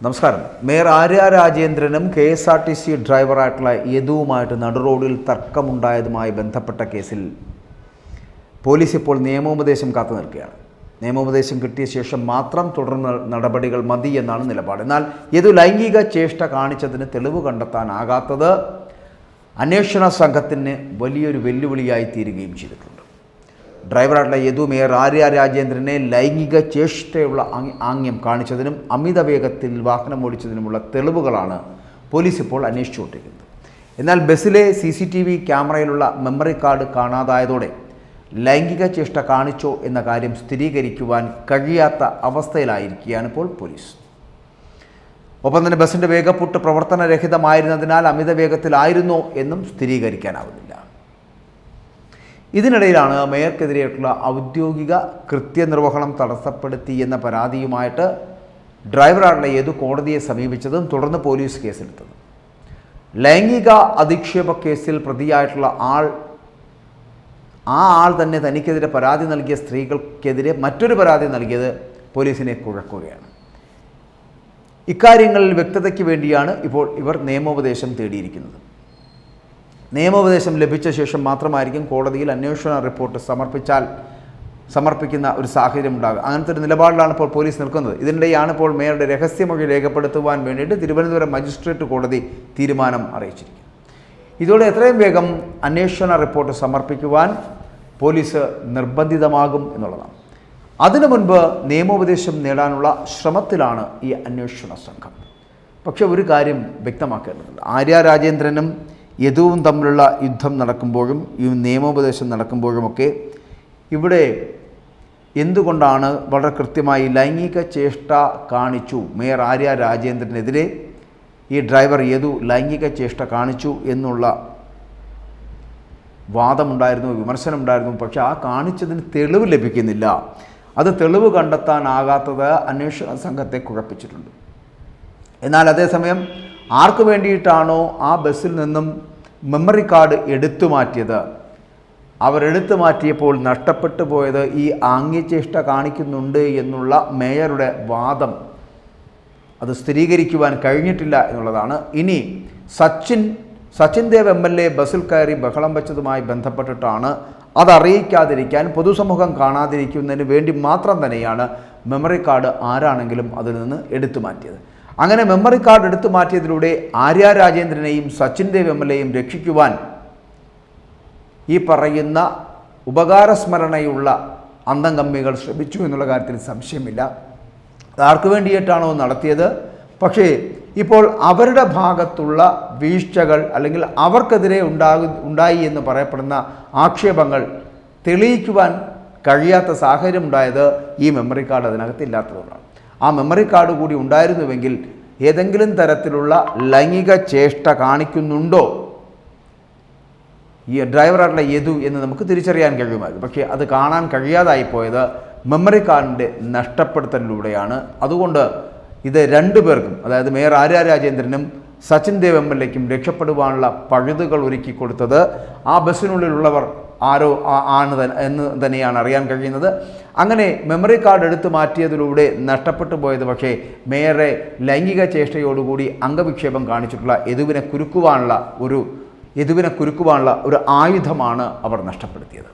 നമസ്കാരം. Mayor Arya രാജേന്ദ്രനും KSRTC ഡ്രൈവറായിട്ടുള്ള യദുവുമായിട്ട് നടുറോഡിൽ തർക്കമുണ്ടായതുമായി ബന്ധപ്പെട്ട കേസിൽ പോലീസ് ഇപ്പോൾ നിയമോപദേശം കാത്തു നിൽക്കുകയാണ്. നിയമോപദേശം കിട്ടിയ ശേഷം മാത്രം തുടർന്ന് നടപടികൾ മതി എന്നാണ് നിലപാട്. എന്നാൽ യദു ലൈംഗിക ചേഷ്ട കാണിച്ചതിന് തെളിവ് കണ്ടെത്താനാകാത്തത് അന്വേഷണ സംഘത്തിന് വലിയൊരു വെല്ലുവിളിയായി തീരുകയും ചെയ്തിട്ടുണ്ട്. ഡ്രൈവറായിട്ടുള്ള യദു മേയർ ആര്യ രാജേന്ദ്രനെ ലൈംഗിക ചേഷ്ടയുള്ള ആംഗ്യം കാണിച്ചതിനും അമിത വേഗത്തിൽ വാഹനം ഓടിച്ചതിനുമുള്ള തെളിവുകളാണ് പോലീസ് ഇപ്പോൾ അന്വേഷിച്ചുകൊണ്ടിരിക്കുന്നത്. എന്നാൽ ബസ്സിലെ CCTV ക്യാമറയിലുള്ള മെമ്മറി കാർഡ് കാണാതായതോടെ ലൈംഗിക ചേഷ്ട കാണിച്ചോ എന്ന കാര്യം സ്ഥിരീകരിക്കുവാൻ കഴിയാത്ത അവസ്ഥയിലായിരിക്കുകയാണ് ഇപ്പോൾ പോലീസ്. ഒപ്പം തന്നെ ബസ്സിൻ്റെ വേഗപ്പൂട്ട് പ്രവർത്തനരഹിതമായിരുന്നതിനാൽ അമിത വേഗത്തിലായിരുന്നോ എന്നും സ്ഥിരീകരിക്കാനാവുന്നില്ല. ഇതിനിടയിലാണ് മേയർക്കെതിരെയുള്ള ഔദ്യോഗിക കൃത്യനിർവഹണം തടസ്സപ്പെടുത്തി എന്ന പരാതിയുമായിട്ട് ഡ്രൈവറായിട്ടുള്ള യദു കോടതിയെ സമീപിച്ചതും തുടർന്ന് പോലീസ് കേസെടുത്തത്. ലൈംഗിക അധിക്ഷേപ കേസിൽ പ്രതിയായിട്ടുള്ള ആൾ തന്നെ തനിക്കെതിരെ പരാതി നൽകിയ സ്ത്രീകൾക്കെതിരെ മറ്റൊരു പരാതി നൽകിയത് പോലീസിനെ കുഴക്കുകയാണ്. ഇക്കാര്യങ്ങളിൽ വ്യക്തതയ്ക്ക് വേണ്ടിയാണ് ഇപ്പോൾ ഇവർ നിയമോപദേശം തേടിയിരിക്കുന്നത്. നിയമോപദേശം ലഭിച്ച ശേഷം മാത്രമായിരിക്കും കോടതിയിൽ അന്വേഷണ റിപ്പോർട്ട് സമർപ്പിക്കുന്ന ഒരു സാഹചര്യം ഉണ്ടാകുക. അങ്ങനത്തെ ഒരു നിലപാടിലാണ് ഇപ്പോൾ പോലീസ് നിൽക്കുന്നത്. ഇതിനിടെയാണ് ഇപ്പോൾ മേയറുടെ രഹസ്യമൊഴി രേഖപ്പെടുത്തുവാൻ വേണ്ടിയിട്ട് തിരുവനന്തപുരം മജിസ്ട്രേറ്റ് കോടതി തീരുമാനം അറിയിച്ചിരിക്കുന്നത്. ഇതോടെ എത്രയും വേഗം അന്വേഷണ റിപ്പോർട്ട് സമർപ്പിക്കുവാൻ പോലീസ് നിർബന്ധിതമാകും എന്നുള്ളതാണ്. അതിനു മുൻപ് നിയമോപദേശം നേടാനുള്ള ശ്രമത്തിലാണ് ഈ അന്വേഷണ സംഘം. പക്ഷേ ഒരു കാര്യം വ്യക്തമാക്കേണ്ടതുണ്ട്. ആര്യ രാജേന്ദ്രനും യദുവും തമ്മിലുള്ള യുദ്ധം നടക്കുമ്പോഴും ഈ നിയമോപദേശം നടക്കുമ്പോഴുമൊക്കെ ഇവിടെ എന്തുകൊണ്ടാണ് വളരെ കൃത്യമായി ലൈംഗിക ചേഷ്ട കാണിച്ചു, മേയർ ആര്യ രാജേന്ദ്രനെതിരെ ഈ ഡ്രൈവർ യദു ലൈംഗിക ചേഷ്ട കാണിച്ചു എന്നുള്ള വാദമുണ്ടായിരുന്നു, വിമർശനമുണ്ടായിരുന്നു. പക്ഷേ ആ കാണിച്ചതിന് തെളിവ് ലഭിക്കുന്നില്ല. അത് തെളിവ് കണ്ടെത്താനാകാത്തത് അന്വേഷണ സംഘത്തെ കുഴപ്പിച്ചിട്ടുണ്ട്. എന്നാൽ അതേസമയം ആർക്ക് വേണ്ടിയിട്ടാണോ ആ ബസ്സിൽ നിന്നും മെമ്മറി കാർഡ് എടുത്തു മാറ്റിയത്, അവരെടുത്തു മാറ്റിയപ്പോൾ നഷ്ടപ്പെട്ടു പോയത് ഈ ആംഗ്യചേഷ്ട കാണിക്കുന്നുണ്ട് എന്നുള്ള മേയറുടെ വാദം അത് സ്ഥിരീകരിക്കുവാൻ കഴിഞ്ഞിട്ടില്ല എന്നുള്ളതാണ്. ഇനി സച്ചിൻ ദേവ് MLA ബസ്സിൽ കയറി ബഹളം വെച്ചതുമായി ബന്ധപ്പെട്ടിട്ടാണ് അതറിയിക്കാതിരിക്കാൻ, പൊതുസമൂഹം കാണാതിരിക്കുന്നതിന് വേണ്ടി മാത്രം തന്നെയാണ് മെമ്മറി കാർഡ് ആരാണെങ്കിലും അതിൽ നിന്ന് എടുത്തു മാറ്റിയത്. അങ്ങനെ മെമ്മറി കാർഡ് എടുത്തു മാറ്റിയതിലൂടെ ആര്യ രാജേന്ദ്രനെയും സച്ചിൻ ദേവ് MLAയും രക്ഷിക്കുവാൻ ഈ പറയുന്ന ഉപകാരസ്മരണയുള്ള അന്തംഗമ്മികൾ ശ്രമിച്ചു എന്നുള്ള കാര്യത്തിൽ സംശയമില്ല. ആർക്ക് വേണ്ടിയിട്ടാണോ നടത്തിയത്, പക്ഷേ ഇപ്പോൾ അവരുടെ ഭാഗത്തുള്ള വീഴ്ചകൾ അല്ലെങ്കിൽ അവർക്കെതിരെ ഉണ്ടായി എന്ന് പറയപ്പെടുന്ന ആക്ഷേപങ്ങൾ തെളിയിക്കുവാൻ കഴിയാത്ത സാഹചര്യം ഉണ്ടായത് ഈ മെമ്മറി കാർഡ് അതിനകത്ത് ഇല്ലാത്തതുകൊണ്ടാണ്. ആ മെമ്മറി കാർഡ് കൂടി ഉണ്ടായിരുന്നുവെങ്കിൽ ഏതെങ്കിലും തരത്തിലുള്ള ലൈംഗിക ചേഷ്ട കാണിക്കുന്നുണ്ടോ ഈ ഡ്രൈവറായിട്ടുള്ള യദു എന്ന് നമുക്ക് തിരിച്ചറിയാൻ കഴിയുമായിരുന്നു. പക്ഷേ അത് കാണാൻ കഴിയാതായി പോയത് മെമ്മറി കാർഡിൻ്റെ നഷ്ടപ്പെടുത്തലിലൂടെയാണ്. അതുകൊണ്ട് ഇത് രണ്ടുപേർക്കും, അതായത് മേയർ ആര്യ രാജേന്ദ്രനും സച്ചിൻ ദേവ് MLAയ്ക്കും രക്ഷപ്പെടുവാനുള്ള പഴുതുകൾ ഒരുക്കി കൊടുത്തത് ആ ബസ്സിനുള്ളിലുള്ളവർ ആരോ ആണ് എന്ന് തന്നെയാണ് അറിയാൻ കഴിയുന്നത്. അങ്ങനെ മെമ്മറി കാർഡ് എടുത്തു മാറ്റിയതിലൂടെ നഷ്ടപ്പെട്ടു പോയത് പക്ഷേ മേയറെ ലൈംഗിക ചേഷ്ടയോടുകൂടി അംഗവിക്ഷേപം കാണിച്ചിട്ടുള്ള യദുവിനെ കുരുക്കുവാനുള്ള ഒരു ആയുധമാണ് അവർ നഷ്ടപ്പെടുത്തിയത്.